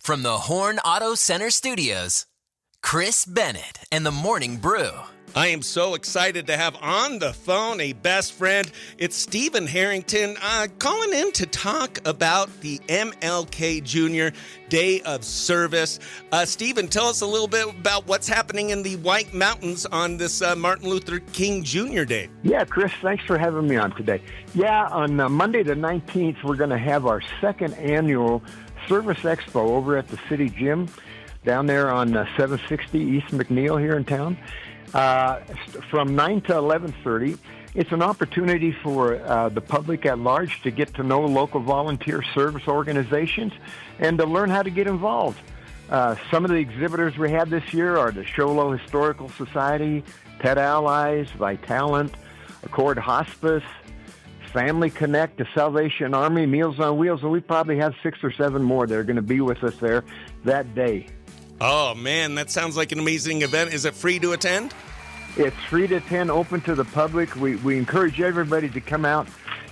From the Horn Auto Center Studios, Chris Bennett and the Morning Brew. I am so excited to have on the phone a best friend. It's Stephen Harrington calling in to talk about the MLK Jr. Day of Service. Stephen, tell us a little bit about what's happening in the White Mountains on this Martin Luther King Jr. Day. Yeah, Chris, thanks for having me on today. Yeah, on Monday the 19th, we're going to have our second annual Service Expo over at the City Gym down there on 760 East McNeil here in town. From 9 to 11:30. It's an opportunity for the public at large to get to know local volunteer service organizations and to learn how to get involved. Some of the exhibitors we have this year are the Sholo Historical Society, Pet Allies, Vitalent, Accord Hospice, Family Connect, the Salvation Army, Meals on Wheels, and we probably have 6 or 7 more that are going to be with us there that day. Oh, man, that sounds like an amazing event. Is it free to attend? It's free to attend, open to the public. We encourage everybody to come out.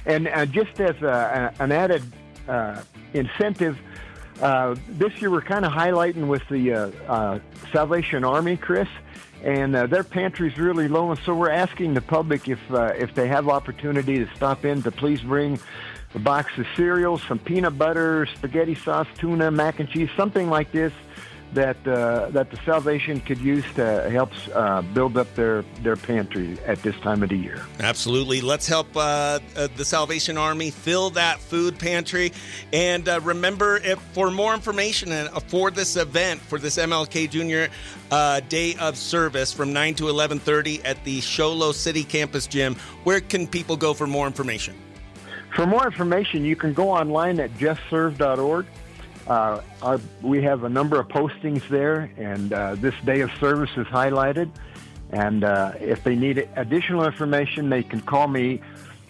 And just as an added incentive, this year we're kind of highlighting with the Salvation Army, Chris, and their pantry's really low, and so we're asking the public if they have opportunity to stop in to please bring a box of cereal, some peanut butter, spaghetti sauce, tuna, mac and cheese, something like this, that the Salvation could use to help build up their pantry at this time of the year. Absolutely. Let's help the Salvation Army fill that food pantry. And remember, for more information for this event, for this MLK Jr. Day of Service from 9 to 11:30 at the Sholo City Campus Gym, where can people go for more information? For more information, you can go online at justserve.org. We have a number of postings there, and this day of service is highlighted. And if they need additional information, they can call me,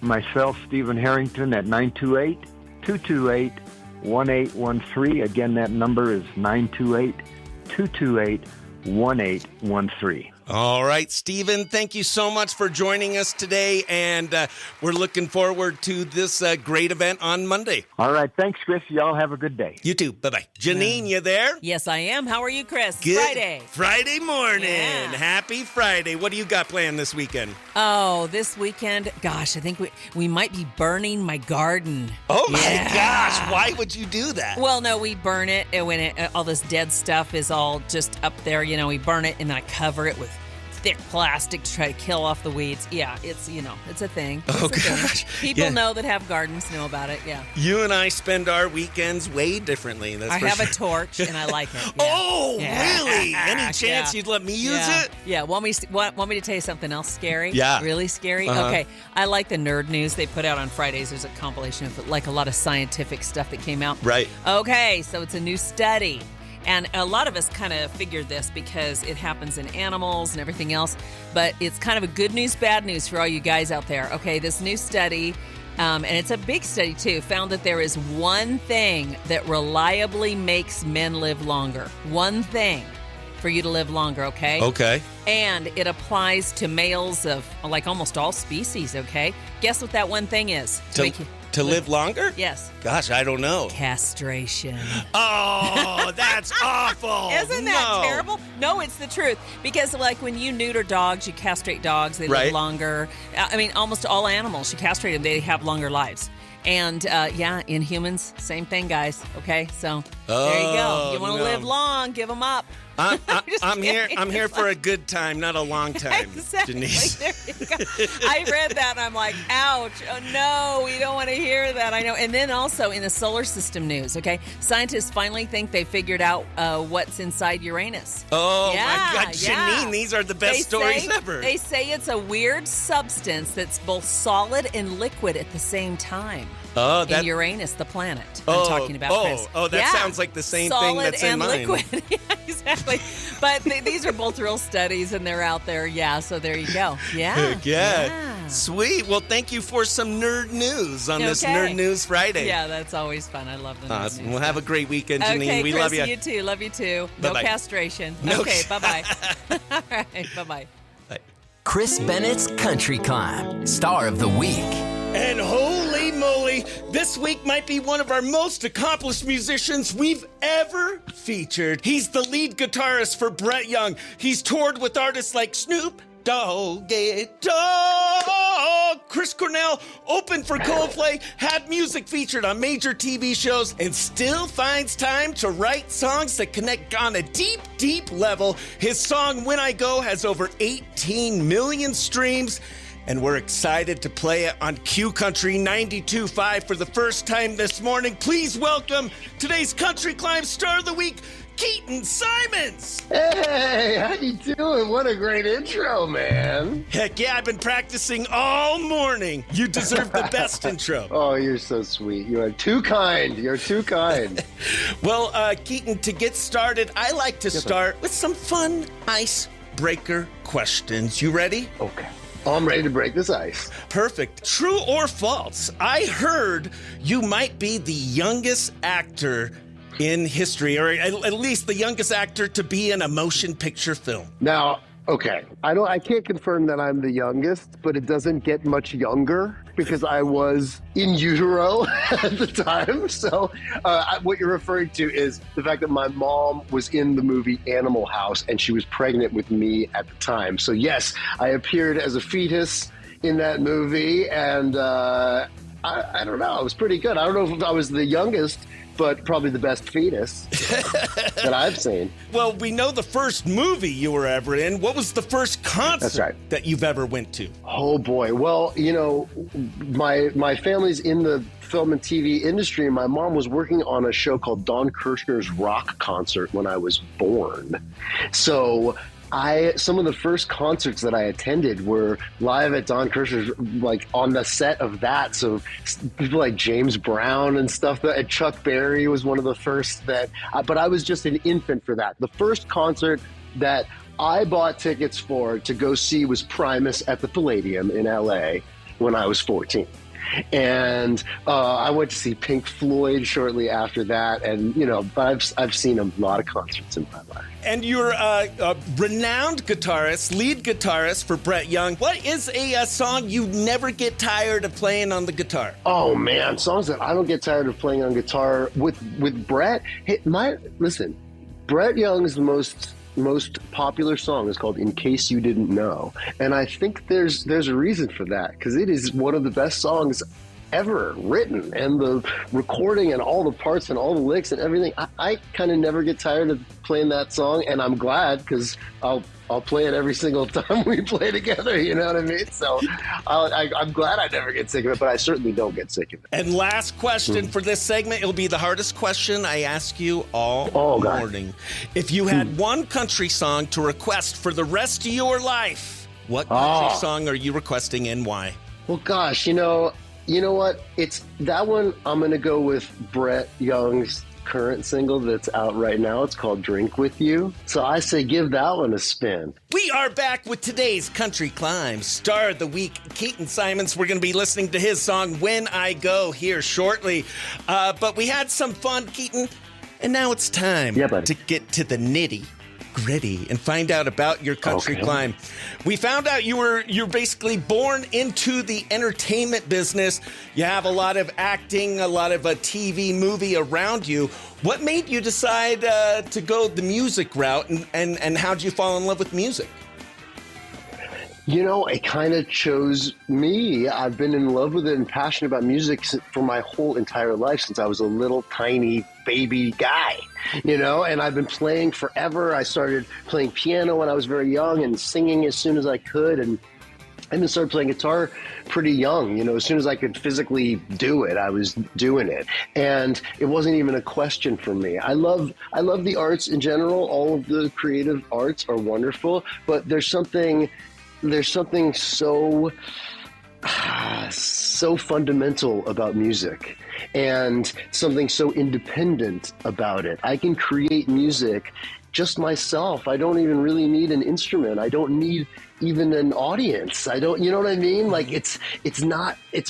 myself, Stephen Harrington, at 928-228-1813. Again, that number is 928-228-1813. All right, Stephen, thank you so much for joining us today, and we're looking forward to this great event on Monday. All right, thanks, Chris. Y'all have a good day. You too. Bye-bye. Janine, you there? Yes, I am. How are you, Chris? Good. Friday morning. Yeah. Happy Friday. What do you got planned this weekend? Oh, this weekend, gosh, I think we might be burning my garden. Oh, my gosh. Why would you do that? Well, no, we burn it, and when all this dead stuff is all just up there, we burn it, and then I cover it with thick plastic to try to kill off the weeds. Yeah, it's a thing. Gosh. People know that have gardens know about it, yeah. You and I spend our weekends way differently. I have a torch, and I like it. Yeah. Oh, yeah. Really? Any chance you'd let me use it? Yeah, want me to tell you something else scary? Yeah. Really scary? Uh-huh. Okay, I like the nerd news they put out on Fridays. There's a compilation of a lot of scientific stuff that came out. Right. Okay, so it's a new study. And a lot of us kind of figured this because it happens in animals and everything else. But it's kind of a good news, bad news for all you guys out there. Okay, this new study, and it's a big study too, found that there is one thing that reliably makes men live longer. One thing for you to live longer, okay? Okay. And it applies to males of like almost all species, okay? Guess what that one thing is? To live longer? Yes. Gosh, I don't know. Castration. Oh, that's awful. Isn't that terrible? No, it's the truth. Because like when you neuter dogs, you castrate dogs, they live longer. I mean, almost all animals, you castrate them, they have longer lives. And in humans, same thing, guys. Okay, so there you go. You want to live long, give them up. I'm here for a good time, not a long time. Exactly. Denise. There you go. I read that and I'm like, ouch. Oh no, we don't want to hear that. I know. And then also in the solar system news, okay, scientists finally think they figured out what's inside Uranus. Oh my God, Janine, these are the best stories ever. They say it's a weird substance that's both solid and liquid at the same time. In Uranus, the planet I'm talking about, Chris. That sounds like the same thing that's in mine. Solid and liquid. Yeah, exactly. But these are both real studies, and they're out there. Yeah, so there you go. Yeah. Sweet. Well, thank you for some nerd news on this Nerd News Friday. Yeah, that's always fun. I love the nerd news. Well, have a great weekend, Janine. Okay, we Chris, love you. You too. Love you too. Bye-bye. No castration. No okay, bye-bye. All right, bye-bye. Bye. Chris Bennett's Country Climb, Star of the Week. And holy moly, this week might be one of our most accomplished musicians we've ever featured. He's the lead guitarist for Brett Young. He's toured with artists like Snoop Dogg, Chris Cornell, opened for Coldplay, had music featured on major TV shows, and still finds time to write songs that connect on a deep, deep level. His song, When I Go, has over 18 million streams, and we're excited to play it on Q Country 92.5 for the first time this morning. Please welcome today's Country Climb Star of the Week, Keaton Simons. Hey, how you doing? What a great intro, man. Heck yeah, I've been practicing all morning. You deserve the best intro. Oh, you're so sweet. You are too kind. You're too kind. Well, Keaton, to get started, I like to start with some fun icebreaker questions. You ready? Okay. I'm ready to break this ice. Perfect. True or false? I heard you might be the youngest actor in history, or at least the youngest actor to be in a motion picture film. Now, okay, I can't confirm that I'm the youngest, but it doesn't get much younger because I was in utero at the time. So what you're referring to is the fact that my mom was in the movie Animal House and she was pregnant with me at the time. So yes, I appeared as a fetus in that movie, and I don't know, it was pretty good. I don't know if I was the youngest, but probably the best fetus that I've seen. Well, we know the first movie you were ever in. What was the first concert that you've ever went to? Oh, boy. Well, you know, my family's in the film and TV industry, and my mom was working on a show called Don Kirshner's Rock Concert when I was born. So some of the first concerts that I attended were live at Don Kirshner's, like on the set of that. So people like James Brown and stuff, and Chuck Berry was one of the first but I was just an infant for that. The first concert that I bought tickets for to go see was Primus at the Palladium in LA when I was 14. And I went to see Pink Floyd shortly after that, and you know, I've seen a lot of concerts in my life. And you're a renowned guitarist, lead guitarist for Brett Young. What is a song you never get tired of playing on the guitar? Oh man, songs that I don't get tired of playing on guitar with Brett. Hey, listen, Brett Young's most popular song is called In Case You Didn't Know, and I think there's a reason for that, because it is one of the best songs ever written, and the recording and all the parts and all the licks and everything, I kind of never get tired of playing that song, and I'm glad, because I'll play it every single time we play together, you know what I mean? So I'm glad I never get sick of it, but I certainly don't get sick of it. And last question for this segment, it'll be the hardest question I ask you all morning. If you had one country song to request for the rest of your life, what country song are you requesting and why? Well, gosh, you know what? It's that one. I'm going to go with Brett Young's current single that's out right now. It's called Drink With You. So I say give that one a spin. We are back with today's Country Climb Star of the Week, Keaton Simons. We're going to be listening to his song When I Go here shortly. But we had some fun, Keaton, and now it's time to get to the nitty-gritty and find out about your country climb. We found out you're basically born into the entertainment business. You have a lot of acting, a lot of a TV movie around you. What made you decide to go the music route, and how'd you fall in love with music? You know, it kind of chose me. I've been in love with it and passionate about music for my whole entire life, since I was a little tiny baby guy, you know, and I've been playing forever. I started playing piano when I was very young and singing as soon as I could, and then started playing guitar pretty young. You know, as soon as I could physically do it, I was doing it. And it wasn't even a question for me. I love the arts in general. All of the creative arts are wonderful, but there's something so fundamental about music, and something so independent about it. I can create music just myself. I don't even really need an instrument. I don't need even an audience. I don't, you know what I mean? Like it's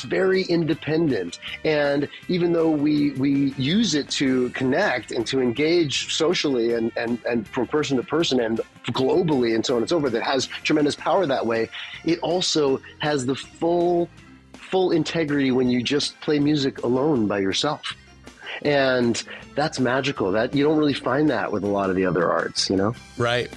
very independent. And even though we use it to connect and to engage socially and from person to person and globally and so on and so forth, it has tremendous power that way. It also has the full integrity when you just play music alone by yourself. And that's magical. That you don't really find that with a lot of the other arts, Right.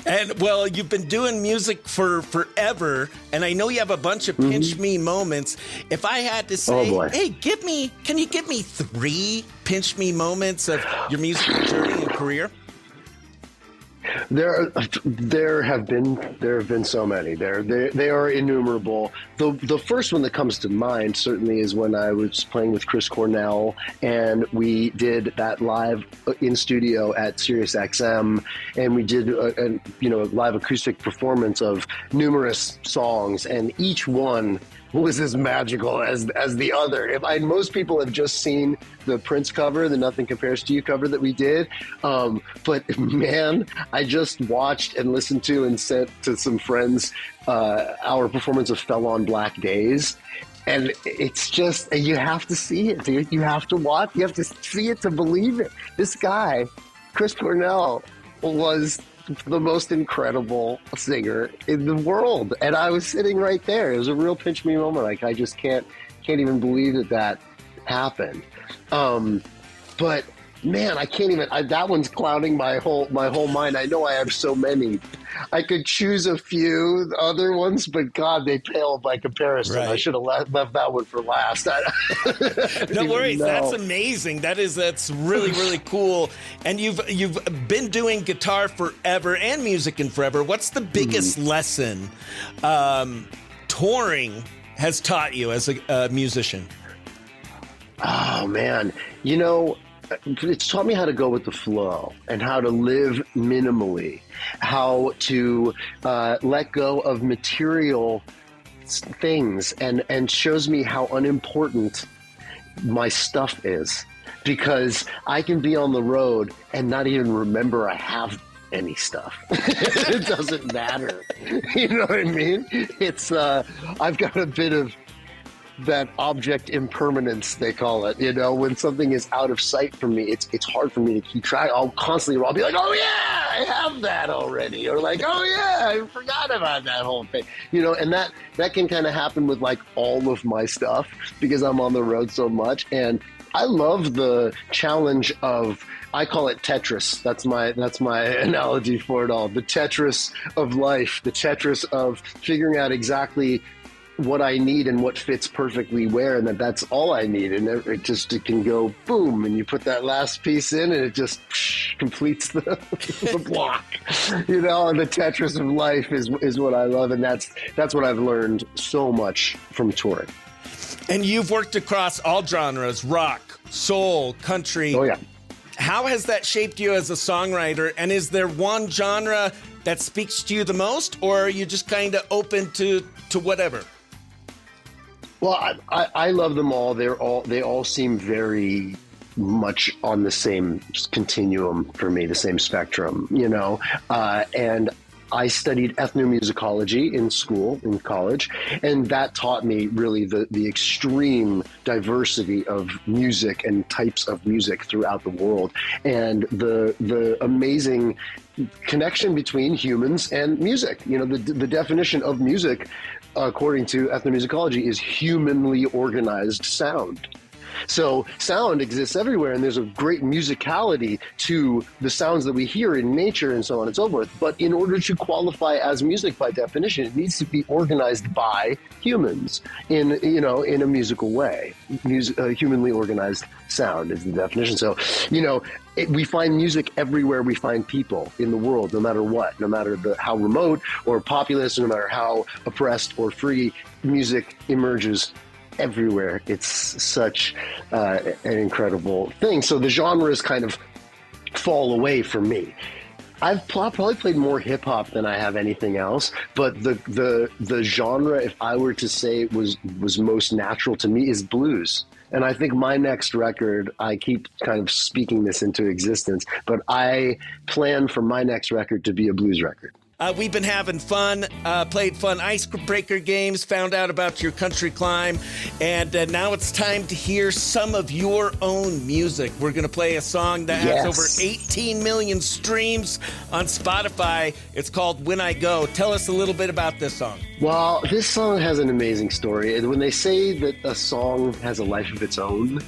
And well, you've been doing music for forever, and I know you have a bunch of pinch me moments. If I had to say, hey, can you give me 3 pinch me moments of your musical journey and career? There have been so many. They are innumerable. The first one that comes to mind certainly is when I was playing with Chris Cornell, and we did that live in studio at Sirius XM, and we did a live acoustic performance of numerous songs, and each one was as magical as the other. Most people have just seen the Prince cover, the Nothing Compares to You cover that we did. But man, I just watched and listened to and sent to some friends our performance of Fell on Black Days. And it's just, you have to see it, dude. You have to watch, you have to see it to believe it. This guy, Chris Cornell, was the most incredible singer in the world, and I was sitting right there. It was a real pinch me moment. Like, I just can't even believe that happened. But man, I can't even. that one's clouding my whole mind. I know I have so many. I could choose a few other ones, but God, they pale by comparison. Right. I should have left that one for last. No worries. That's amazing. That's really, really cool. And you've been doing guitar forever and music in forever. What's the biggest lesson touring has taught you as a musician? Oh man, it's taught me how to go with the flow and how to live minimally, how to let go of material things, and shows me how unimportant my stuff is, because I can be on the road and not even remember I have any stuff. It doesn't matter. You know what I mean? It's I've got a bit of that object impermanence, they call it. When something is out of sight from me, it's hard for me to keep track. I'll be like, oh yeah, I have that already, or like, oh yeah, I forgot about that whole thing. And that can kind of happen with like all of my stuff, because I'm on the road so much. And I love the challenge of, I call it Tetris. That's my analogy for it all. The Tetris of life, the Tetris of figuring out exactly what I need and what fits perfectly where, and that's all I need, and it can go boom, and you put that last piece in, and it just completes the block. And the Tetris of life is what I love, and that's what I've learned so much from touring. And you've worked across all genres: rock, soul, country. Oh yeah. How has that shaped you as a songwriter? And is there one genre that speaks to you the most, or are you just kind of open to whatever? Well, I love them all. They all seem very much on the same continuum for me, the same spectrum, and I studied ethnomusicology in college, and that taught me really the extreme diversity of music and types of music throughout the world, and the amazing connection between humans and music. The definition of music, according to ethnomusicology, is humanly organized sound. So sound exists everywhere, and there's a great musicality to the sounds that we hear in nature and so on and so forth. But in order to qualify as music by definition, it needs to be organized by humans in a musical way. Humanly organized sound is the definition. So, we find music everywhere we find people in the world, no matter what, no matter how remote or populous, no matter how oppressed or free, music emerges everywhere. It's such an incredible thing. So the genres kind of fall away for me. I've probably played more hip hop than I have anything else, but the genre, if I were to say was most natural to me, is blues. And I think my next record, I keep kind of speaking this into existence, but I plan for my next record to be a blues record. We've been having fun, played fun icebreaker games, found out about your country climb, and now it's time to hear some of your own music. We're going to play a song that has over 18 million streams on Spotify. It's called When I Go. Tell us a little bit about this song. Well, this song has an amazing story. And when they say that a song has a life of its own,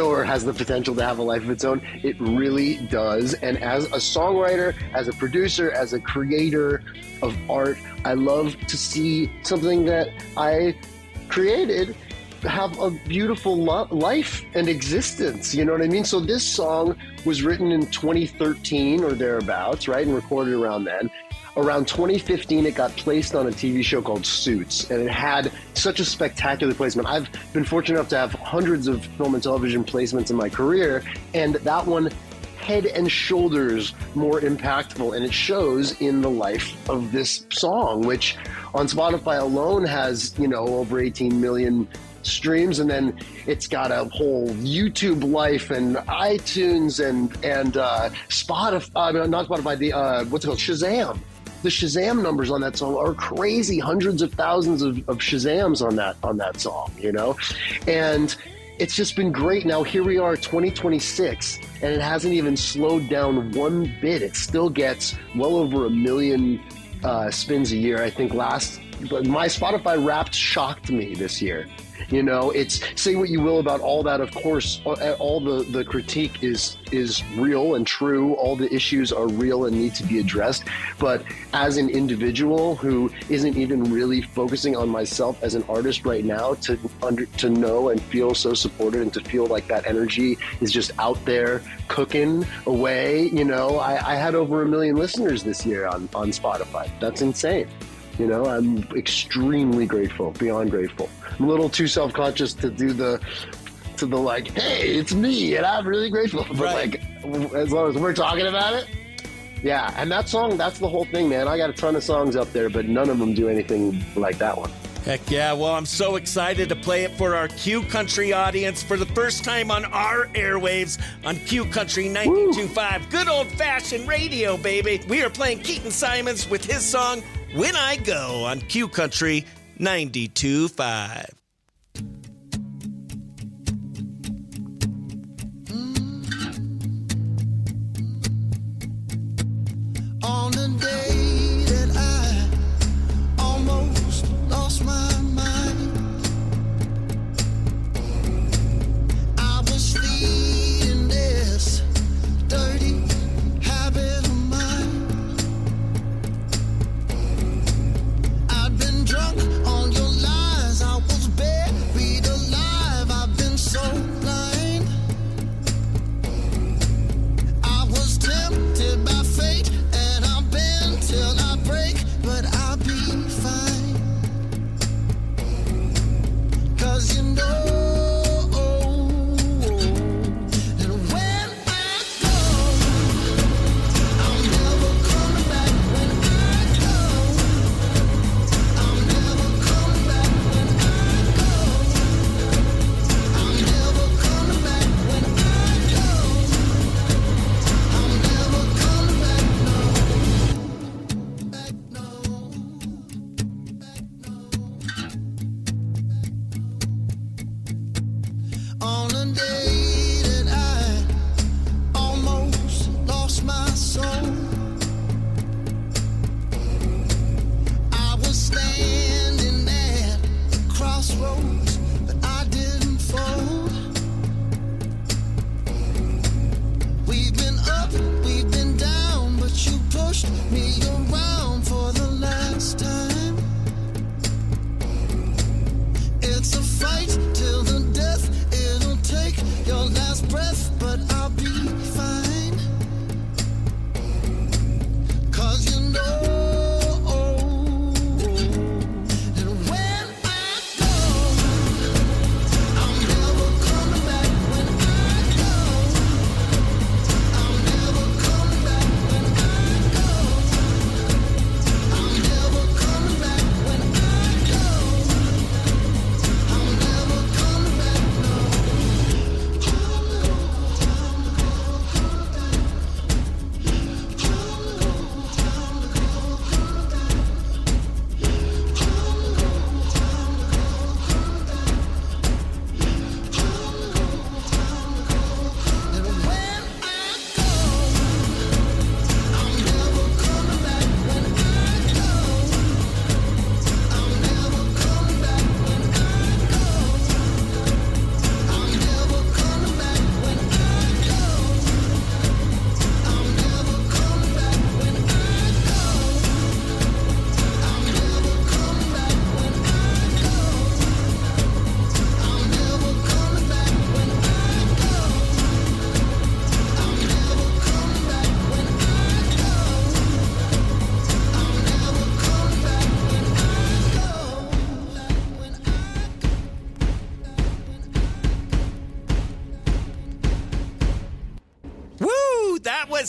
or has the potential to have a life of its own. It really does. And as a songwriter, as a producer, as a creator of art, I love to see something that I created have a beautiful life and existence. You know what I mean? So this song was written in 2013 or thereabouts, right? And recorded around then. Around 2015, it got placed on a TV show called Suits, and it had such a spectacular placement. I've been fortunate enough to have hundreds of film and television placements in my career, and that one head and shoulders more impactful, and it shows in the life of this song, which on Spotify alone has, over 18 million streams, and then it's got a whole YouTube life and iTunes and Spotify, not Spotify, the what's it called, Shazam. The Shazam numbers on that song are crazy. Hundreds of thousands of Shazams on that song, and it's just been great. Now here we are, 2026, and it hasn't even slowed down one bit. It still gets well over 1 million spins a year. I think my Spotify Wrapped shocked me this year. It's, say what you will about all that, of course, all the critique is real and true. All the issues are real and need to be addressed. But as an individual who isn't even really focusing on myself as an artist right now, to know and feel so supported and to feel like that energy is just out there cooking away, I had over 1 million listeners this year on Spotify. That's insane. I'm extremely grateful, beyond grateful. I'm a little too self-conscious to do the hey, it's me, and I'm really grateful. But right. As long as we're talking about it, yeah. And that song, that's the whole thing, man. I got a ton of songs up there, but none of them do anything like that one. Heck yeah. Well, I'm so excited to play it for our Q Country audience for the first time on our airwaves on Q Country 92.5. Good old-fashioned radio, baby. We are playing Keaton Simons with his song, When I Go, on Q Country 92.5. On the day that I almost lost my mind, I was feeding this dirty habit of mine. I'd been drunk on your lies, I was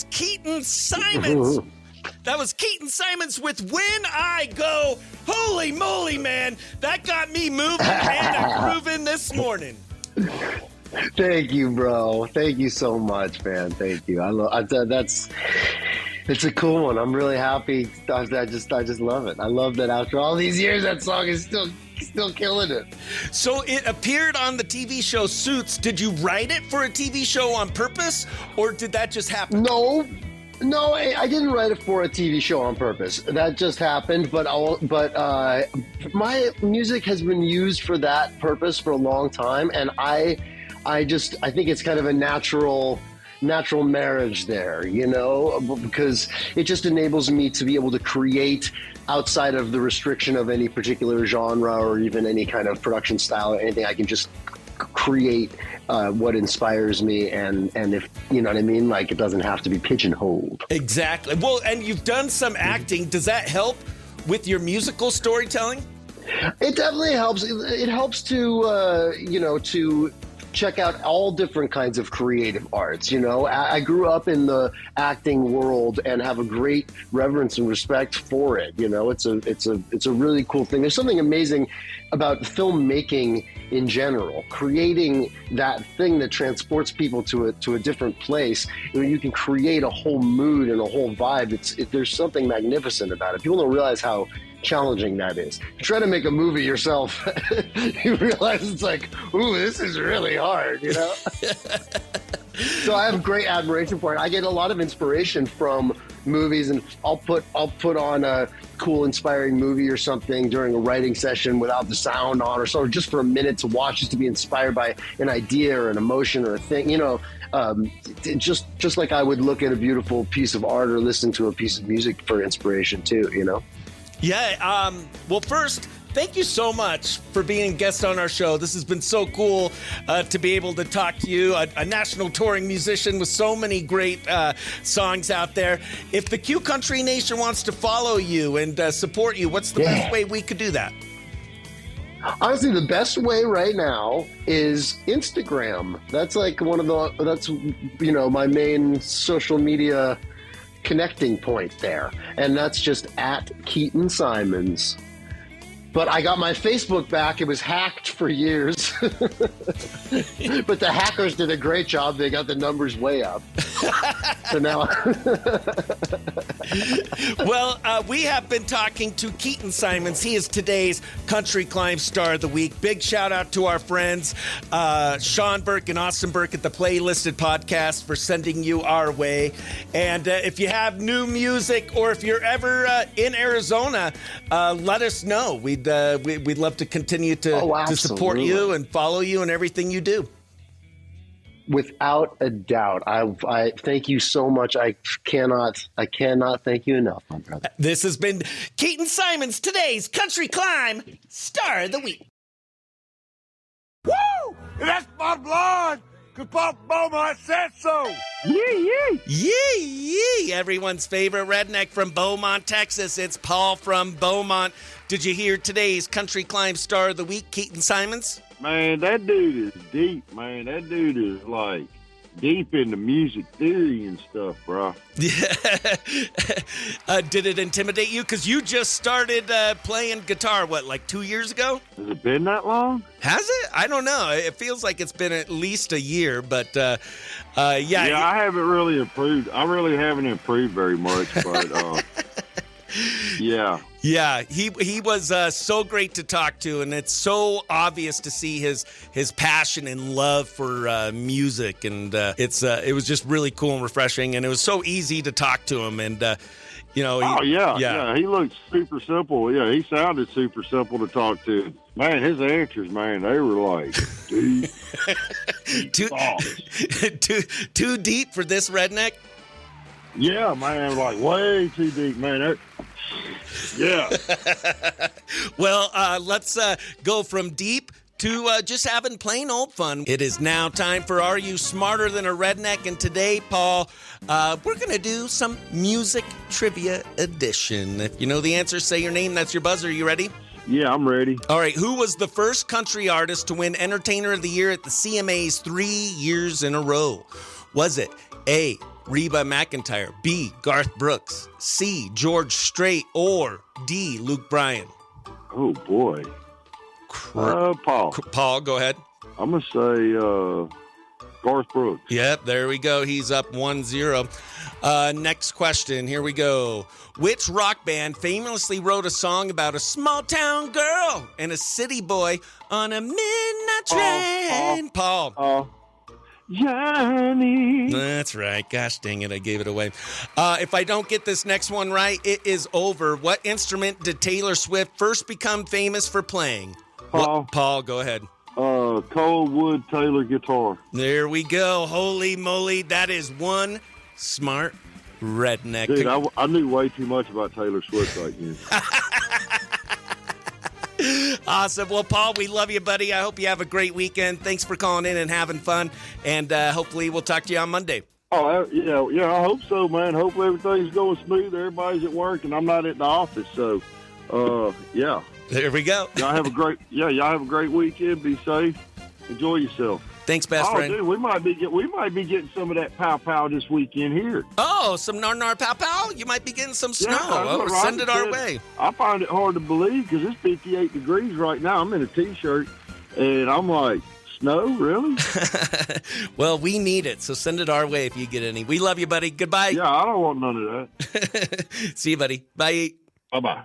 was Keaton Simons. That was Keaton Simons with When I Go. Holy moly, man. That got me moving and grooving this morning. Thank you, bro. Thank you so much, man. Thank you. It's a cool one. I'm really happy. I just love it. I love that after all these years, that song is still killing it. So it appeared on the TV show Suits. Did you write it for a TV show on purpose, or did that just happen? No, I didn't write it for a TV show on purpose. That just happened. But my music has been used for that purpose for a long time, and I think it's kind of a natural marriage there, because it just enables me to be able to create outside of the restriction of any particular genre or even any kind of production style or anything. I can just create what inspires me, and if you know what I mean, like, it doesn't have to be pigeonholed. Exactly. Well, and you've done some acting. Does that help with your musical storytelling? It definitely helps. It helps to to check out all different kinds of creative arts. I grew up in the acting world and have a great reverence and respect for it. It's a really cool thing. There's something amazing about filmmaking in general, creating that thing that transports people to a different place. You can create a whole mood and a whole vibe. There's something magnificent about it. People don't realize how challenging that is. You try to make a movie yourself, you realize it's like, ooh, this is really hard, So I have great admiration for it. I get a lot of inspiration from movies, and I'll put on a cool, inspiring movie or something during a writing session without the sound on, or so, just for a minute to watch, just to be inspired by an idea or an emotion or a thing, just like I would look at a beautiful piece of art or listen to a piece of music for inspiration too, Yeah. Well, first, thank you so much for being a guest on our show. This has been so cool to be able to talk to you, a national touring musician with so many great songs out there. If the Q Country Nation wants to follow you and support you, what's the best way we could do that? Honestly, the best way right now is Instagram. That's like my main social media connecting point there, and that's just at Keaton Simons. But I got my Facebook back. It was hacked for years. But the hackers did a great job. They got the numbers way up. So now... Well, we have been talking to Keaton Simons. He is today's Country Climb Star of the Week. Big shout out to our friends, Sean Burke and Austin Burke at the Playlisted Podcast for sending you our way. And if you have new music, or if you're ever in Arizona, let us know. We'd love to continue to support you and follow you and everything you do. Without a doubt. I thank you so much. I cannot thank you enough, my brother. This has been Keaton Simons, today's Country Climb Star of the Week. Woo! That's my blood! Because Pop Beaumont said so! Yee, yee! Everyone's favorite redneck from Beaumont, Texas. It's Paul from Beaumont. Did you hear today's Country Climb Star of the Week, Keaton Simons? Man, that dude is deep, man. That dude is like deep into music theory and stuff, bro. Yeah. Did it intimidate you? Because you just started playing guitar, like 2 years ago? Has it been that long? Has it? I don't know. It feels like it's been at least a year, but yeah. Yeah, I haven't really improved. I really haven't improved very much, but yeah. Yeah, he was so great to talk to, and it's so obvious to see his passion and love for music, and it was just really cool and refreshing, and it was so easy to talk to him, and he looked super simple. Yeah, he sounded super simple to talk to. Man, his answers, man, they were like deep, too deep for this redneck. Yeah, man, like way too deep, man. Yeah. Well, let's go from deep to just having plain old fun. It is now time for Are You Smarter Than a Redneck? And today, Paul, we're going to do some music trivia edition. If you know the answer, say your name. That's your buzzer. You ready? Yeah, I'm ready. All right. Who was the first country artist to win Entertainer of the Year at the CMAs 3 years in a row? Was it A, Reba McEntire, B, Garth Brooks, C, George Strait, or D, Luke Bryan? Oh, boy. Paul. Paul, go ahead. I'm going to say Garth Brooks. Yep, there we go. He's up 1-0. Next question. Here we go. Which rock band famously wrote a song about a small town girl and a city boy on a midnight train? Paul. Johnny. That's right. Gosh dang it, I gave it away. If I don't get this next one right, it is over. What instrument did Taylor Swift first become famous for playing? Paul, go ahead. Coldwood Taylor guitar. There we go. Holy moly, that is one smart redneck. Dude, I knew way too much about Taylor Swift right now. Awesome. Well, Paul, we love you, buddy. I hope you have a great weekend. Thanks for calling in and having fun. And hopefully we'll talk to you on Monday. Oh, yeah, I hope so, man. Hopefully everything's going smooth. Everybody's at work, and I'm not at the office. So, yeah. There we go. Y'all have a great weekend. Be safe. Enjoy yourself. Thanks, best friend. Dude, we might be getting some of that pow this weekend here. Oh, some nar pow. You might be getting some snow. Yeah, send it our way. I find it hard to believe because it's 58 degrees right now. I'm in a t-shirt, and I'm like, snow, really? Well, we need it, so send it our way if you get any. We love you, buddy. Goodbye. Yeah, I don't want none of that. See you, buddy. Bye. Bye-bye.